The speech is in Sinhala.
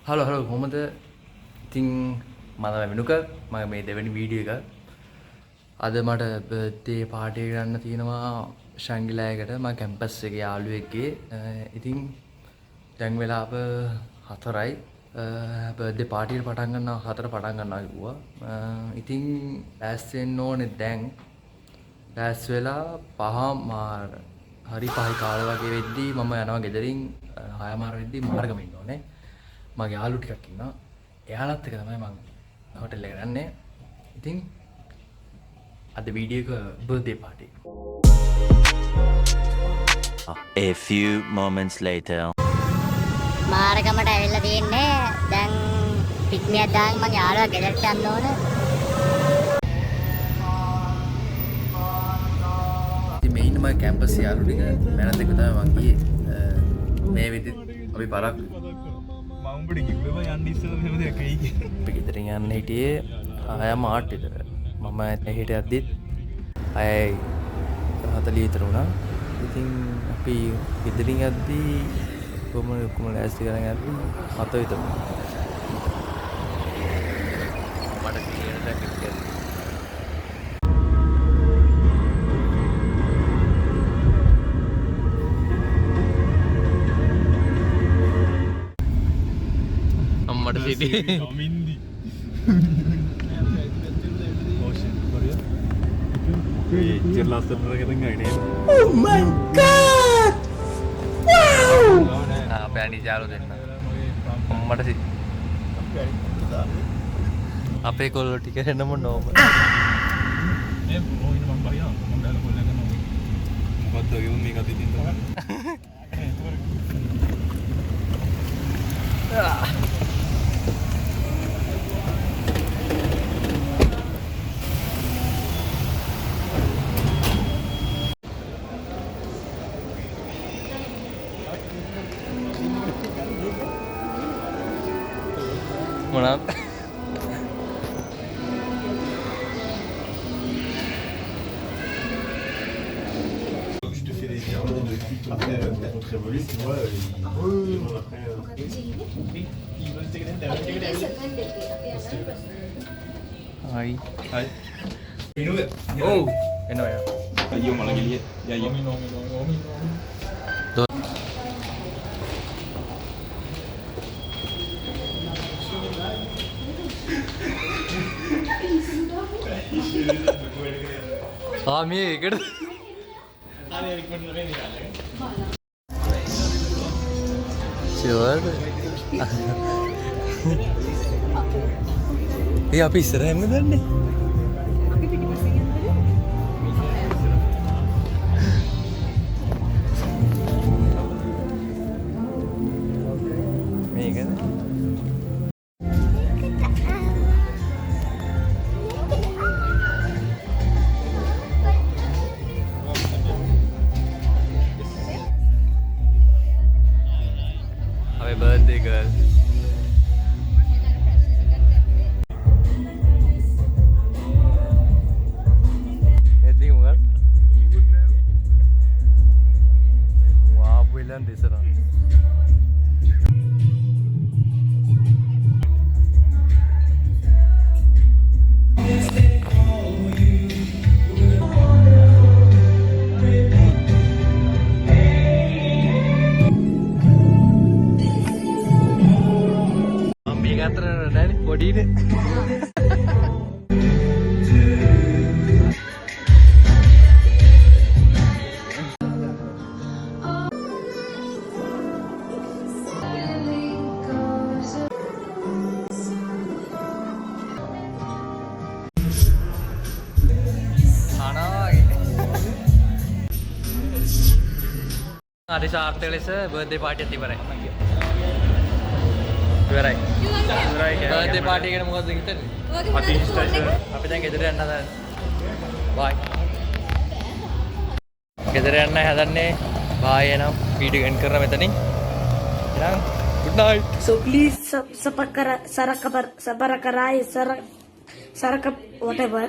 හලෝ හලෝ කොහමද? ඉතින් මම වෙනුක මම මේ දෙවෙනි වීඩියෝ එක. අද මට බර්ත්ඩේ පාටි එක ගන්න තියෙනවා ශංගිලායකට මම කැම්පස් එකේ යාළුවෙක්ගේ. ඉතින් දැන් වෙලාව 4යි. බර්ත්ඩේ පාටි එක පටන් ගන්නවා 4 පටන් ගන්නවා කිව්වා. ඉතින් ලෑස්ති වෙන්න ඕනේ දැන්. ලෑස්ති වෙලා 5 හරි 5යි කාලේ වගේ වෙද්දී මම යනවා ගෙදරින් 6 වෙද්දී මාර්ගම ඉන්න ඕනේ. මගේ යාළුවෝ ටිකක් ඉන්නවා. එයාලත් එක තමයි මම හෝටල් එකට යන්නේ. ඉතින් අද වීඩියෝ එක birthday party. A few moments later. මාර්ගමට ඇවිල්ලා තියෙන්නේ. දැන් පිට්නියක් දාන් මගේ යාළුවා ගෙදරට යන්න ඕන. ඉතින් මේ ඉන්න මගේ කැම්පස් යාළුවෝ ටික මැනත් එක තමයි මං ගියේ. මේ විදිහට අපි පරක් උඹට කිව්වම යන්න ඉස්සෙල්ලා මෙහෙම දෙයක් වෙයි කියලා. අපි ගෙදරින් යන්න හිටියේ 6:08 විතර. මම හෙට යද්දිත් 6:40 විතර වුණා. ඉතින් අපි ගෙදරින් යද්දී කොහොම ලෑස්ති කරගෙන යද්දී 7 විතර වුණා. මට කියන දේ කිව්වා. අම්මට සිටි මින්දි ඕෂන් කොරියා ඒ ලස්සන රකෙන් ගන්නේ Oh my god! Wow! අපේ අනිත් යාළුවෝ දෙන්න. අම්මට සිටි අපේ කොල්ලෝ ටික එනම නෝම. මේ මොයින් මම බයියා මම බැලුවා කොල්ලෙක් නෝ මොකද්ද ඔය මේක අදින්න තමයි මොනවාද? Je te fais des virements de clics après ton compte Revolut, tu vois, ils demandent après. හයි. හයි Minute. ඔව් එනවා යා. අයියෝ මල ගිලිය යයි ඕමි නෝමි මේ එකට ෂුවර්. ඒ අපි ඉස්සරහින්ම දන්නේ. මේකද? Happy birthday, girl. Anything more? Wow, brilliant this one. Body ne hari saat lesa birthday party ibarai. Ibarai. Birthday party එකට මොකද්ද හිතන්නේ? අති ඉෂ්ටයි අපි දැන් ගෙදර යන්න හදන්නේ. බයි. ගෙදර යන්න හදන්නේ. බයි එනම් වීඩියෝ එන්ඩ් කරලා මෙතනින්. එහෙනම් good night. So please subscribe, whatever.